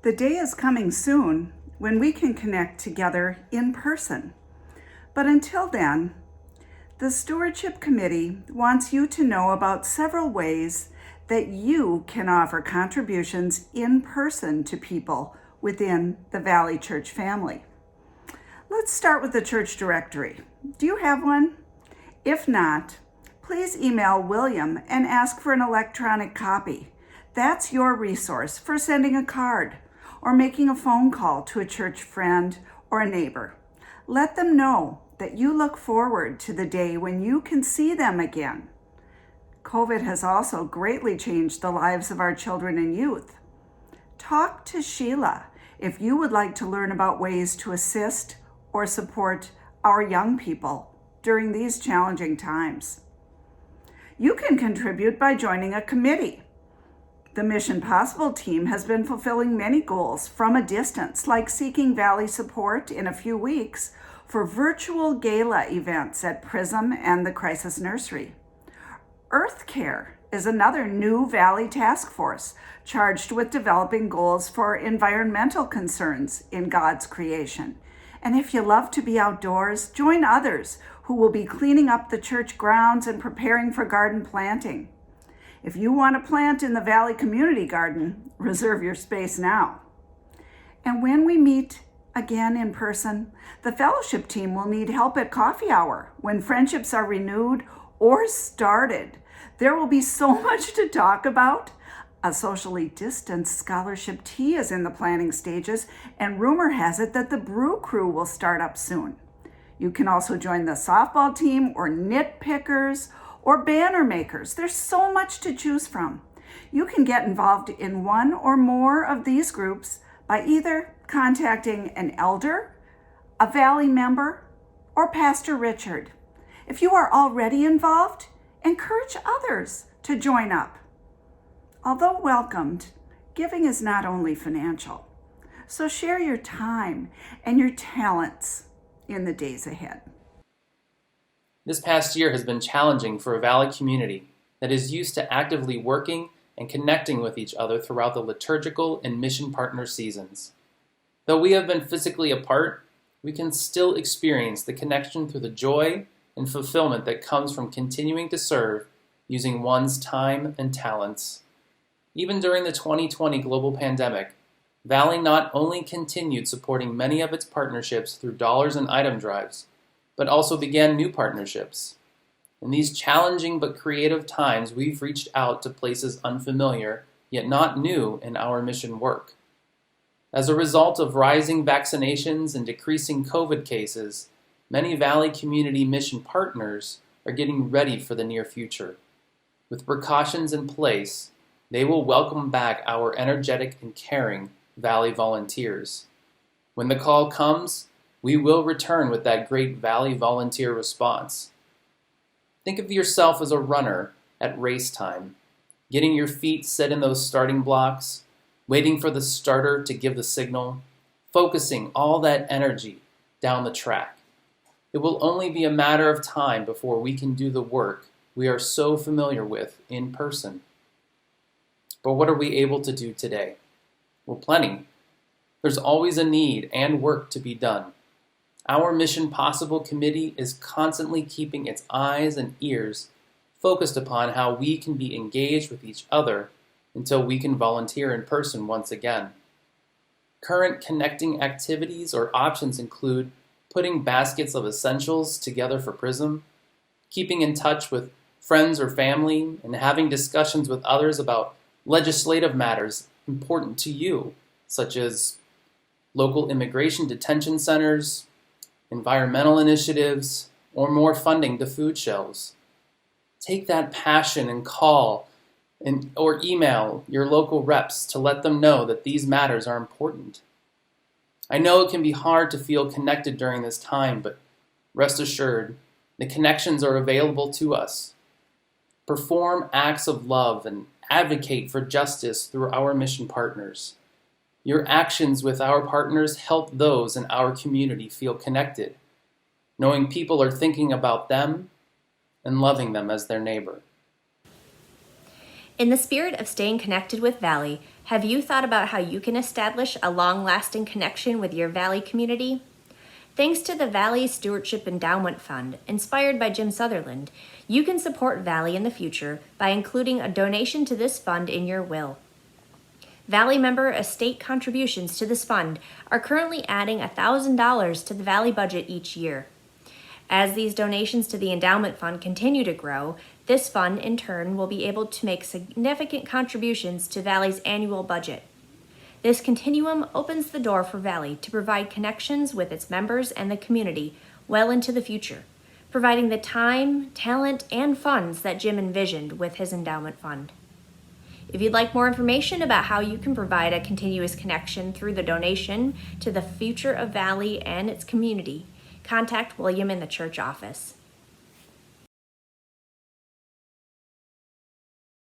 The day is coming soon when we can connect together in person. But until then, the Stewardship Committee wants you to know about several ways that you can offer contributions in person to people within the Valley Church family. Let's start with the church directory. Do you have one? If not, please email William and ask for an electronic copy. That's your resource for sending a card or making a phone call to a church friend or a neighbor. Let them know that you look forward to the day when you can see them again. COVID has also greatly changed the lives of our children and youth. Talk to Sheila if you would like to learn about ways to assist or support our young people during these challenging times. You can contribute by joining a committee. The Mission Possible team has been fulfilling many goals from a distance, like seeking Valley support in a few weeks for virtual gala events at Prism and the Crisis Nursery. Earth Care is another new Valley task force charged with developing goals for environmental concerns in God's creation. And if you love to be outdoors, join others who will be cleaning up the church grounds and preparing for garden planting. If you want to plant in the Valley Community Garden, reserve your space now. And when we meet again in person, the fellowship team will need help at coffee hour when friendships are renewed or started. There will be so much to talk about. A socially distanced scholarship tea is in the planning stages, and rumor has it that the brew crew will start up soon. You can also join the softball team or knit pickers or banner makers. There's so much to choose from. You can get involved in one or more of these groups by either contacting an elder, a Valley member, or Pastor Richard. If you are already involved, encourage others to join up. Although welcomed, giving is not only financial. So share your time and your talents in the days ahead. This past year has been challenging for a Valley community that is used to actively working and connecting with each other throughout the liturgical and mission partner seasons. Though we have been physically apart, we can still experience the connection through the joy and fulfillment that comes from continuing to serve using one's time and talents. Even during the 2020 global pandemic, Valley not only continued supporting many of its partnerships through dollars and item drives, but also began new partnerships. In these challenging but creative times, we've reached out to places unfamiliar, yet not new in our mission work. As a result of rising vaccinations and decreasing COVID cases, many Valley community mission partners are getting ready for the near future. With precautions in place, they will welcome back our energetic and caring Valley volunteers. When the call comes, we will return with that great Valley volunteer response. Think of yourself as a runner at race time, getting your feet set in those starting blocks, waiting for the starter to give the signal, focusing all that energy down the track. It will only be a matter of time before we can do the work we are so familiar with in person. But what are we able to do today? Well, plenty. There's always a need and work to be done. Our Mission Possible Committee is constantly keeping its eyes and ears focused upon how we can be engaged with each other until we can volunteer in person once again. Current connecting activities or options include putting baskets of essentials together for Prism, keeping in touch with friends or family, and having discussions with others about legislative matters important to you, such as local immigration detention centers, environmental initiatives, or more funding to food shelves. Take that passion and call or email your local reps to let them know that these matters are important. I know it can be hard to feel connected during this time, but rest assured, the connections are available to us. Perform acts of love and advocate for justice through our mission partners. Your actions with our partners help those in our community feel connected, knowing people are thinking about them and loving them as their neighbor. In the spirit of staying connected with Valley, have you thought about how you can establish a long-lasting connection with your Valley community? Thanks to the Valley Stewardship Endowment Fund, inspired by Jim Sutherland, you can support Valley in the future by including a donation to this fund in your will. Valley member estate contributions to this fund are currently adding $1,000 to the Valley budget each year. As these donations to the endowment fund continue to grow, this fund in turn will be able to make significant contributions to Valley's annual budget. This continuum opens the door for Valley to provide connections with its members and the community well into the future, providing the time, talent, and funds that Jim envisioned with his endowment fund. If you'd like more information about how you can provide a continuous connection through the donation to the future of Valley and its community, contact William in the church office.